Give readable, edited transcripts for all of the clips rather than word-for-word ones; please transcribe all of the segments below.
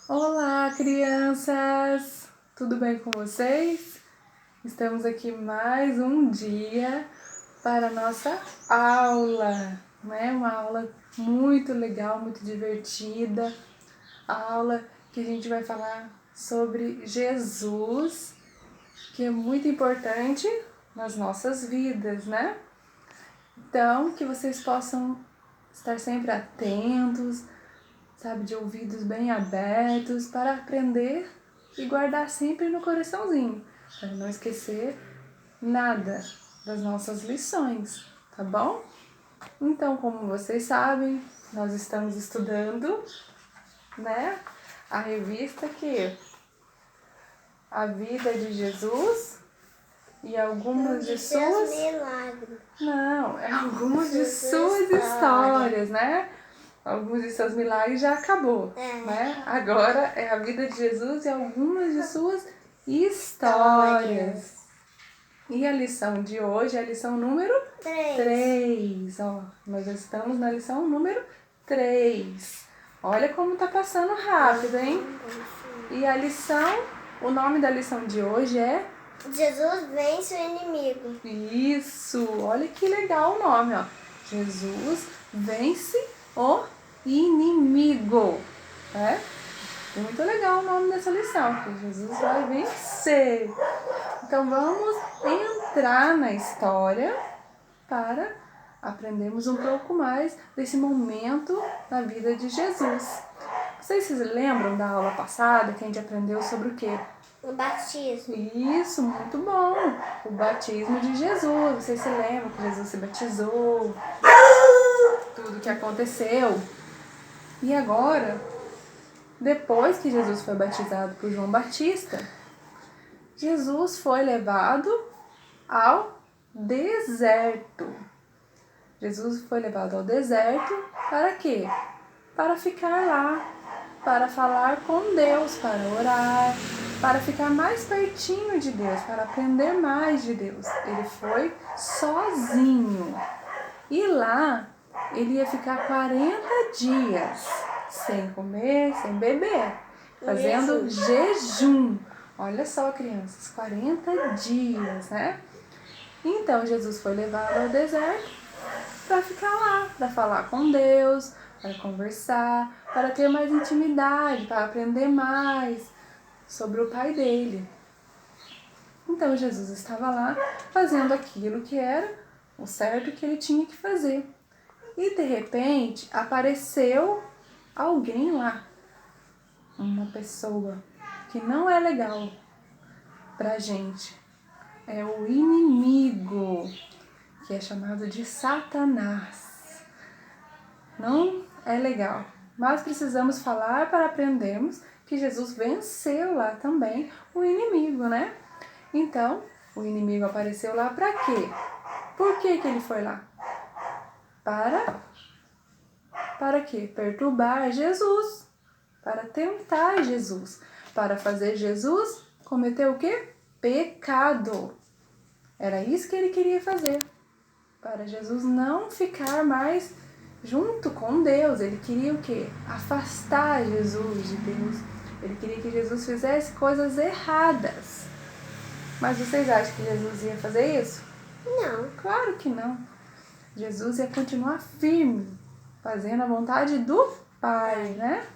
Olá, crianças! Tudo bem com vocês? Estamos aqui mais um dia para a nossa aula, né? Uma aula muito legal, muito divertida. A aula que a gente vai falar sobre Jesus, que é muito importante nas nossas vidas, né? Então, que vocês possam estar sempre atentos, sabe, de ouvidos bem abertos para aprender e guardar sempre no coraçãozinho, para não esquecer nada das nossas lições, tá bom? Então, como vocês sabem, nós estamos estudando, né, a revista que A Vida de Jesus e algumas de suas... milagres. Não, é algumas de suas histórias, né? Alguns de seus milagres já acabou, né? Agora é a vida de Jesus e algumas de suas histórias. E a lição de hoje é a lição número 3. Ó, nós estamos na lição número 3. Olha como tá passando rápido, hein? E a lição, o nome da lição de hoje é... Jesus vence o inimigo. Isso, olha que legal o nome, ó. Jesus vence o inimigo. É muito legal o nome dessa lição, que Jesus vai vencer. Então vamos entrar na história para aprendermos um pouco mais desse momento na vida de Jesus. Vocês se lembram da aula passada que a gente aprendeu sobre o quê? O batismo. Isso, muito bom. O batismo de Jesus. Vocês se lembram que Jesus se batizou? Tudo que aconteceu. E agora, depois que Jesus foi batizado por João Batista, Jesus foi levado ao deserto. Jesus foi levado ao deserto para quê? Para ficar lá, para falar com Deus, para orar, para ficar mais pertinho de Deus, para aprender mais de Deus. Ele foi sozinho. E lá ele ia ficar 40 dias sem comer, sem beber, fazendo jejum. Olha só, crianças, 40 dias, né? Então Jesus foi levado ao deserto para ficar lá, para falar com Deus, para conversar, para ter mais intimidade, para aprender mais sobre o Pai dele. Então Jesus estava lá fazendo aquilo que era o certo que ele tinha que fazer. E de repente apareceu alguém lá, uma pessoa que não é legal pra gente. É o inimigo, que é chamado de Satanás. Não é legal, mas precisamos falar para aprendermos que Jesus venceu lá também o inimigo, né? Então, o inimigo apareceu lá para quê? Por que ele foi lá? Para quê? Perturbar Jesus, para tentar Jesus, para fazer Jesus cometer o quê? Pecado. Era isso que ele queria fazer, para Jesus não ficar mais junto com Deus. Ele queria o quê? Afastar Jesus de Deus. Ele queria que Jesus fizesse coisas erradas. Mas vocês acham que Jesus ia fazer isso? Não. Claro que não. Jesus ia continuar firme, fazendo a vontade do Pai, né?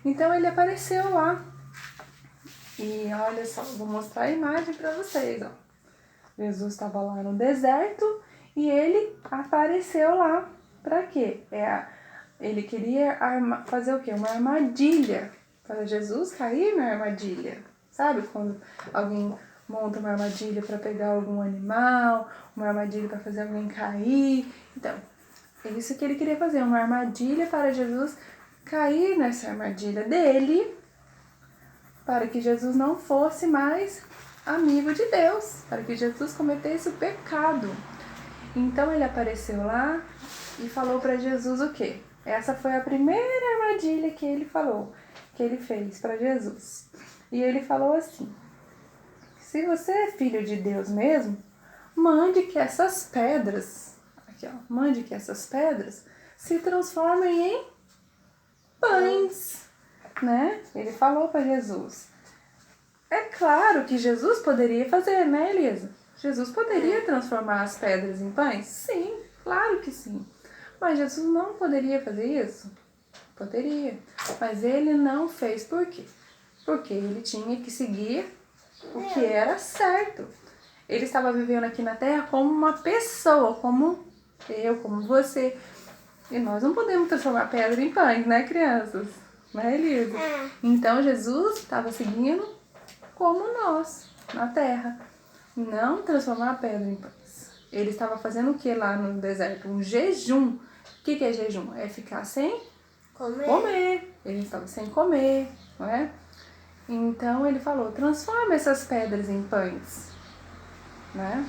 Então ele apareceu lá. E olha só, vou mostrar a imagem para vocês, ó. Jesus estava lá no deserto e ele apareceu lá. Para quê? Ele queria fazer o quê? Uma armadilha para Jesus cair na armadilha. Sabe quando alguém monta uma armadilha para pegar algum animal, uma armadilha para fazer alguém cair? Então, é isso que ele queria fazer, uma armadilha para Jesus cair nessa armadilha dele, para que Jesus não fosse mais amigo de Deus, para que Jesus cometesse o pecado. Então ele apareceu lá e falou para Jesus o quê? Essa foi a primeira armadilha que ele falou, que ele fez para Jesus. E ele falou assim: se você é filho de Deus mesmo, mande que essas pedras, aqui ó, mande que essas pedras se transformem em pães. né? Ele falou para Jesus. É claro que Jesus poderia fazer, né, Elisa? Jesus poderia transformar as pedras em pães? Sim, claro que sim. Mas Jesus não poderia fazer isso? Poderia. Mas ele não fez por quê? Porque ele tinha que seguir o que era certo. Ele estava vivendo aqui na Terra como uma pessoa, como eu, como você. E nós não podemos transformar pedra em pães, né, crianças? Né, Elisa? Então Jesus estava seguindo como nós, na Terra. Não transformar a pedra em pães. Ele estava fazendo o que lá no deserto? Um jejum. O que é jejum? É ficar sem comer. Ele estava sem comer, não é? Então ele falou, transforma essas pedras em pães, né?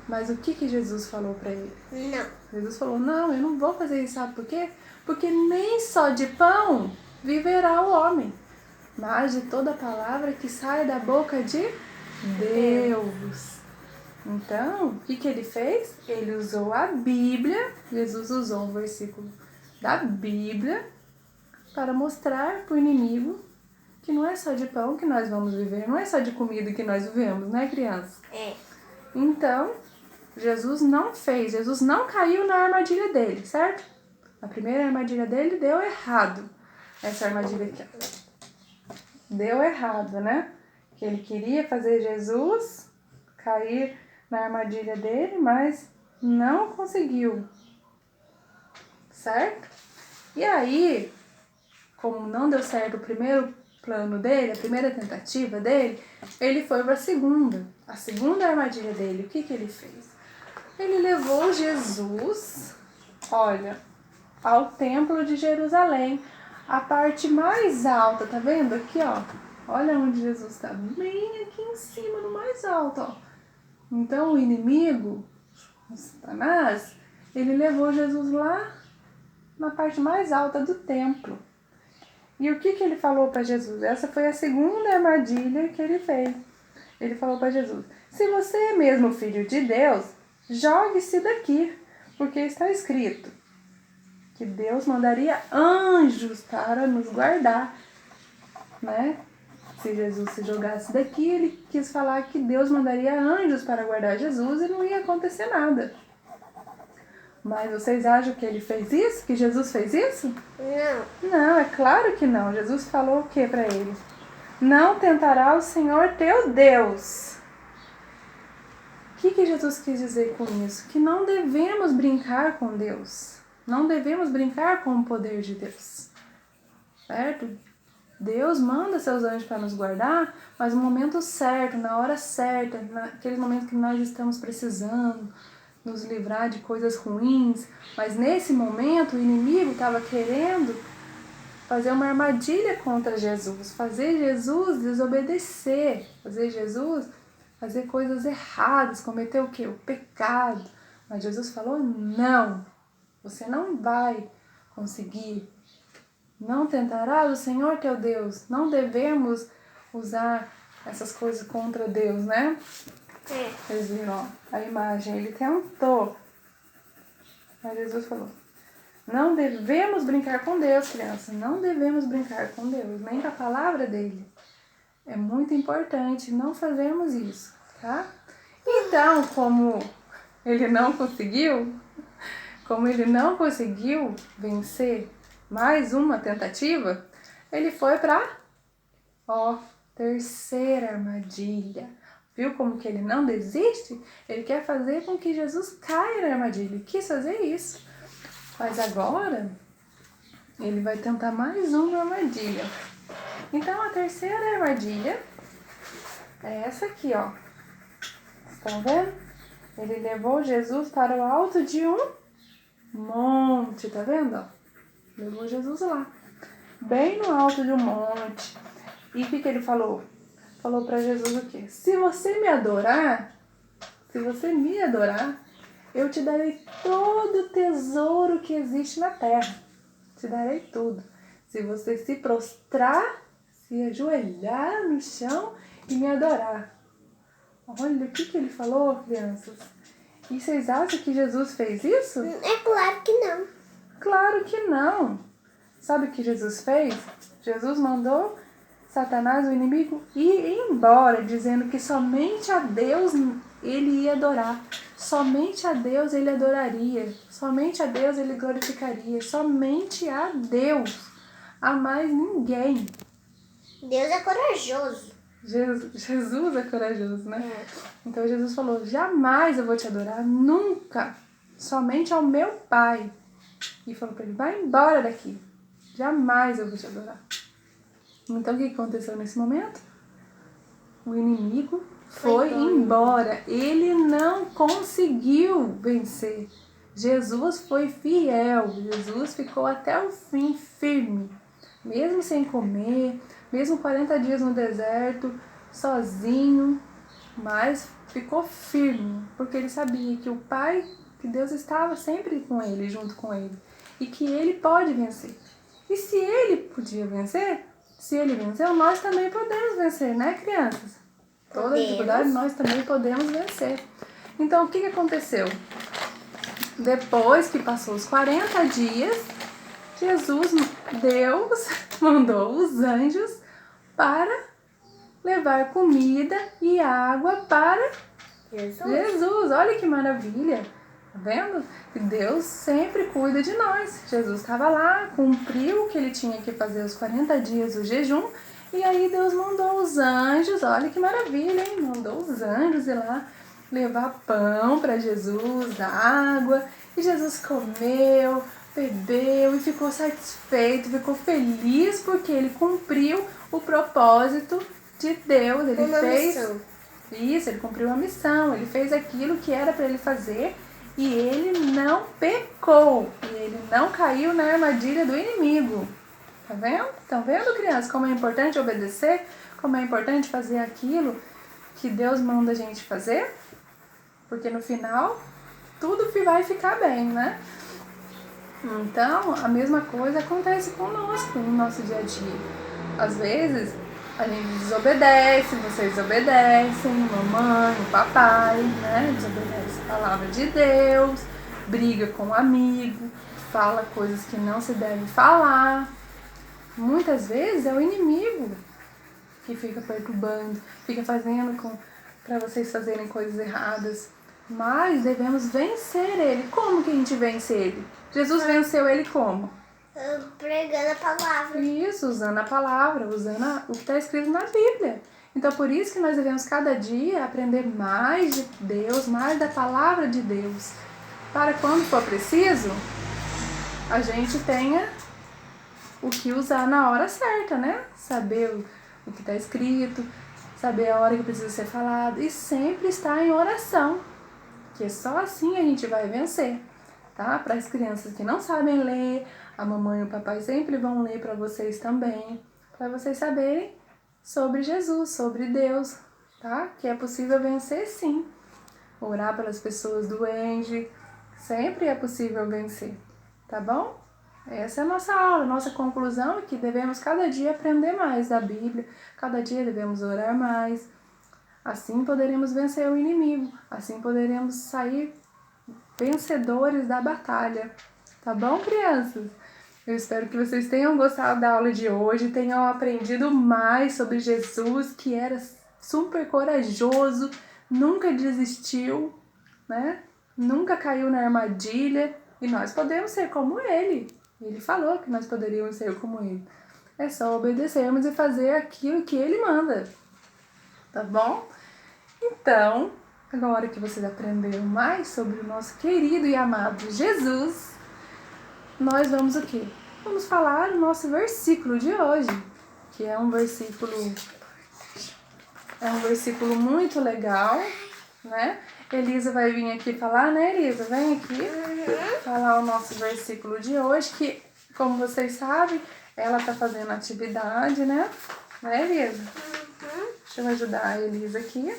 Mas o que Jesus falou para ele? Não. Jesus falou, não, eu não vou fazer isso, sabe por quê? Porque nem só de pão viverá o homem, mas de toda palavra que sai da boca de Deus. Então, o que ele fez? Ele usou a Bíblia, Jesus usou um versículo da Bíblia para mostrar para o inimigo que não é só de pão que nós vamos viver, não é só de comida que nós vivemos, né, criança? Então, Jesus não caiu na armadilha dele, certo? A primeira armadilha dele deu errado. Essa armadilha aqui, ó. Deu errado, né? Que ele queria fazer Jesus cair na armadilha dele, mas não conseguiu. Certo? E aí, como não deu certo o primeiro plano dele, a primeira tentativa dele, ele foi para a segunda armadilha dele. O que ele fez? Ele levou Jesus, olha, ao templo de Jerusalém, a parte mais alta, tá vendo aqui, ó? Olha onde Jesus está, bem aqui em cima, no mais alto, ó. Então o inimigo, o Satanás, ele levou Jesus lá na parte mais alta do templo. E o que ele falou para Jesus? Essa foi a segunda armadilha que ele fez. Ele falou para Jesus, se você é mesmo filho de Deus, jogue-se daqui, porque está escrito que Deus mandaria anjos para nos guardar, né? Se Jesus se jogasse daqui, ele quis falar que Deus mandaria anjos para guardar Jesus e não ia acontecer nada. Mas vocês acham que ele fez isso? Que Jesus fez isso? Não. Não, é claro que não. Jesus falou o que para ele? Não tentará o Senhor teu Deus. O que Jesus quis dizer com isso? Que não devemos brincar com Deus. Não devemos brincar com o poder de Deus. Certo? Deus manda seus anjos para nos guardar, mas no momento certo, na hora certa, naquele momento que nós estamos precisando nos livrar de coisas ruins. Mas nesse momento o inimigo estava querendo fazer uma armadilha contra Jesus, fazer Jesus desobedecer, fazer Jesus fazer coisas erradas, cometer o quê? O pecado. Mas Jesus falou, não, você não vai conseguir. Não tentará o Senhor teu Deus. Não devemos usar essas coisas contra Deus, né? Vocês viram, ó, a imagem, ele tentou. Mas Jesus falou, não devemos brincar com Deus, criança. Não devemos brincar com Deus, nem com a palavra dele. É muito importante não fazermos isso, tá? Então, como ele não conseguiu vencer mais uma tentativa, ele foi para terceira armadilha. Viu como que ele não desiste? Ele quer fazer com que Jesus caia na armadilha. Ele quis fazer isso. Mas agora, ele vai tentar mais uma armadilha. Então, a terceira armadilha é essa aqui, ó. Estão vendo? Ele levou Jesus para o alto de um monte, tá vendo? Ó? Levou Jesus lá, bem no alto de um monte. E o que ele falou? Falou para Jesus o quê? Se você me adorar, eu te darei todo o tesouro que existe na terra. Te darei tudo. Se você se prostrar, se ajoelhar no chão e me adorar. Olha o que ele falou, crianças. E vocês acham que Jesus fez isso? É claro que não. Claro que não. Sabe o que Jesus fez? Jesus mandou Satanás, o inimigo, ir embora, dizendo que somente a Deus ele ia adorar. Somente a Deus ele adoraria. Somente a Deus ele glorificaria. Somente a Deus. A mais ninguém. Deus é corajoso. Jesus é corajoso, né? É. Então Jesus falou, jamais eu vou te adorar, nunca. Somente ao meu Pai. E falou para ele, vai embora daqui. Jamais eu vou te adorar. Então o que aconteceu nesse momento? O inimigo foi embora. Ele não conseguiu vencer. Jesus foi fiel. Jesus ficou até o fim firme. Mesmo sem comer, mesmo 40 dias no deserto, sozinho, mas ficou firme, porque ele sabia que o Pai, que Deus estava sempre com ele, junto com ele, e que ele pode vencer. E se ele podia vencer, se ele venceu, nós também podemos vencer, né, crianças? Toda dificuldade nós também podemos vencer. Então, o que aconteceu? Depois que passou os 40 dias, Deus mandou os anjos para levar comida e água para Jesus. Olha que maravilha! Tá vendo? Que Deus sempre cuida de nós. Jesus estava lá, cumpriu o que ele tinha que fazer os 40 dias do jejum. E aí Deus mandou os anjos, olha que maravilha, hein? Mandou os anjos ir lá levar pão para Jesus, água. E Jesus comeu, bebeu e ficou satisfeito, ficou feliz porque ele cumpriu o propósito de Deus. Ele fez isso, ele cumpriu a missão, ele fez aquilo que era para ele fazer e ele não pecou, e ele não caiu na armadilha do inimigo. Tá vendo? Estão vendo, crianças, como é importante obedecer? Como é importante fazer aquilo que Deus manda a gente fazer? Porque no final, tudo vai ficar bem, né? Então, a mesma coisa acontece conosco no nosso dia a dia. Às vezes, a gente desobedece, vocês desobedecem, mamãe, o papai, né? Desobedece a palavra de Deus, briga com um amigo, fala coisas que não se devem falar. Muitas vezes é o inimigo que fica perturbando, fica fazendo para vocês fazerem coisas erradas. Mas devemos vencer ele. Como que a gente vence ele? Jesus venceu ele como? Pregando a palavra. Isso, usando a palavra, usando o que está escrito na Bíblia. Então, por isso que nós devemos cada dia aprender mais de Deus, mais da palavra de Deus. Para quando for preciso, a gente tenha o que usar na hora certa, né? Saber o que está escrito, saber a hora que precisa ser falado e sempre estar em oração, que só assim a gente vai vencer, tá? Para as crianças que não sabem ler, a mamãe e o papai sempre vão ler para vocês também, para vocês saberem sobre Jesus, sobre Deus, tá? Que é possível vencer sim. Orar pelas pessoas doentes, sempre é possível vencer, tá bom? Essa é a nossa aula, nossa conclusão é que devemos cada dia aprender mais da Bíblia, cada dia devemos orar mais, assim poderemos vencer o inimigo, assim poderemos sair vencedores da batalha, tá bom, crianças? Eu espero que vocês tenham gostado da aula de hoje, tenham aprendido mais sobre Jesus, que era super corajoso, nunca desistiu, né? Nunca caiu na armadilha, e nós podemos ser como ele. Ele falou que nós poderíamos ser como ele. É só obedecermos e fazer aquilo que ele manda. Tá bom? Então, agora que vocês aprenderam mais sobre o nosso querido e amado Jesus, nós vamos o quê? Vamos falar o nosso versículo de hoje, que é um versículo muito legal, né? Elisa vai vir aqui falar, né, Elisa? Vem aqui falar o nosso versículo de hoje, que, como vocês sabem, ela tá fazendo atividade, né? Né, Elisa? Deixa eu ajudar a Elisa aqui.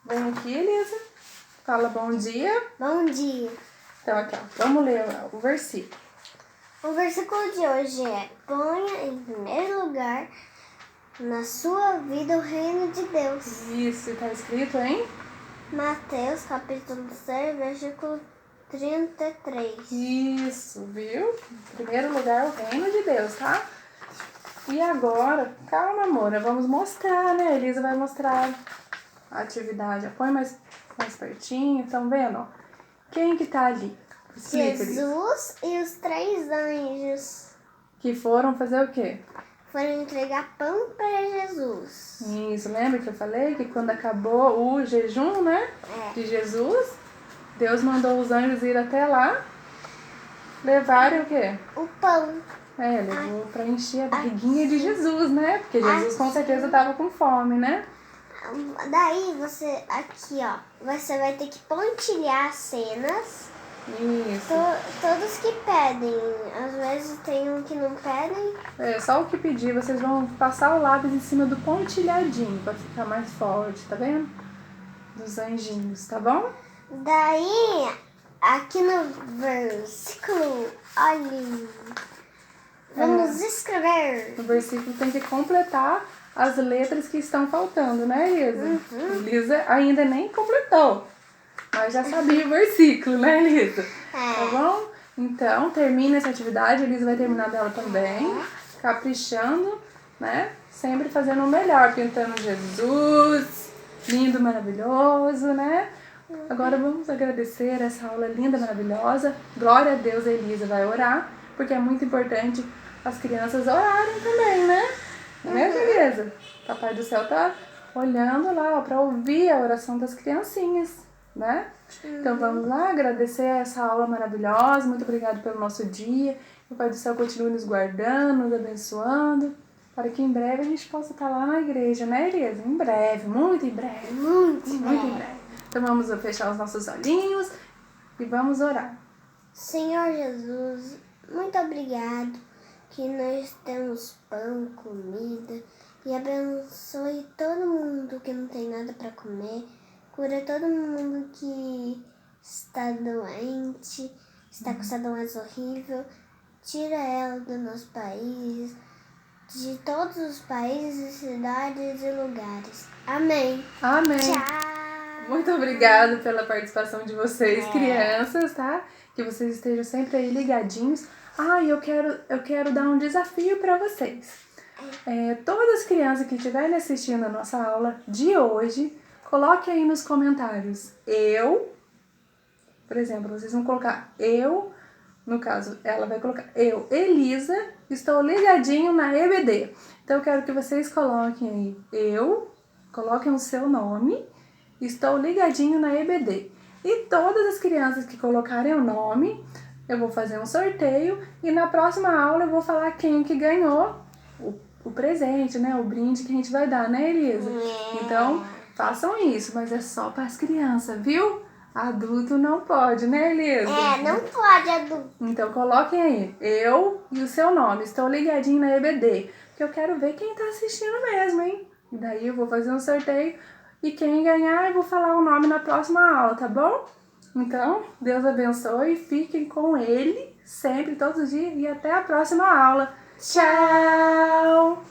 Vem aqui, Elisa. Fala bom dia. Bom dia. Então, aqui, ó, vamos ler o versículo. O versículo de hoje é: ponha em primeiro lugar na sua vida o reino de Deus. Isso, tá escrito em Mateus capítulo 6, versículo 33. Isso, viu? Em primeiro lugar, o reino de Deus, tá? E agora, calma, amor, vamos mostrar, né? A Elisa vai mostrar a atividade. Põe mais pertinho, estão vendo? Ó? Quem que tá ali? Explica, Elisa. Jesus e os 3 anjos. Que foram fazer o quê? Foram entregar pão para Jesus. Isso, lembra que eu falei que quando acabou o jejum, né? De Jesus, Deus mandou os anjos ir até lá, levarem o quê? O pão. Levou pra encher a barriguinha de Jesus, né? Porque Jesus com certeza tava com fome, né? Daí você, aqui ó, você vai ter que pontilhar as cenas. Isso. Todos que pedem, às vezes tem um que não pedem. Só o que pedir, vocês vão passar o lápis em cima do pontilhadinho pra ficar mais forte, tá vendo? Dos anjinhos, tá bom? Daí, aqui no versículo, olha, vamos escrever. No versículo tem que completar as letras que estão faltando, né, Elisa? Elisa ainda nem completou, mas já sabia o versículo, né, Elisa? Tá bom? Então, termina essa atividade, a Elisa vai terminar dela também, caprichando, né? Sempre fazendo o melhor, pintando Jesus, lindo, maravilhoso, né? Agora vamos agradecer essa aula linda, maravilhosa. Glória a Deus, a Elisa vai orar, porque é muito importante as crianças orarem também, né? Não é, Elisa? Papai do céu tá olhando lá para ouvir a oração das criancinhas, né? Então vamos lá agradecer essa aula maravilhosa. Muito obrigado pelo nosso dia. Que o Pai do céu continue nos guardando, nos abençoando, para que em breve a gente possa estar lá na igreja, né, Elisa? Em breve, muito em breve. Muito em breve. Então vamos fechar os nossos olhinhos e vamos orar. Senhor Jesus, muito obrigado que nós temos pão, comida, e abençoe todo mundo que não tem nada para comer, cura todo mundo que está doente, está com essa doença horrível, tira ela do nosso país, de todos os países, cidades e lugares. Amém. Amém. Tchau. Muito obrigada pela participação de vocês, crianças, tá? Que vocês estejam sempre aí ligadinhos. E eu quero dar um desafio para vocês. Todas as crianças que estiverem assistindo a nossa aula de hoje, coloque aí nos comentários. Por exemplo, vocês vão colocar no caso, ela vai colocar Elisa, estou ligadinho na EBD. Então eu quero que vocês coloquem aí, coloquem o seu nome, estou ligadinho na EBD. E todas as crianças que colocarem o nome, eu vou fazer um sorteio e na próxima aula eu vou falar quem que ganhou o presente, né? O brinde que a gente vai dar, né, Elisa? Então, façam isso, mas é só para as crianças, viu? Adulto não pode, né, Elisa? Não pode, adulto. Então, coloquem aí, e o seu nome, estou ligadinho na EBD, porque eu quero ver quem tá assistindo mesmo, hein? E daí eu vou fazer um sorteio e quem ganhar eu vou falar o nome na próxima aula, tá bom? Então, Deus abençoe, fiquem com Ele sempre, todos os dias e até a próxima aula. Tchau!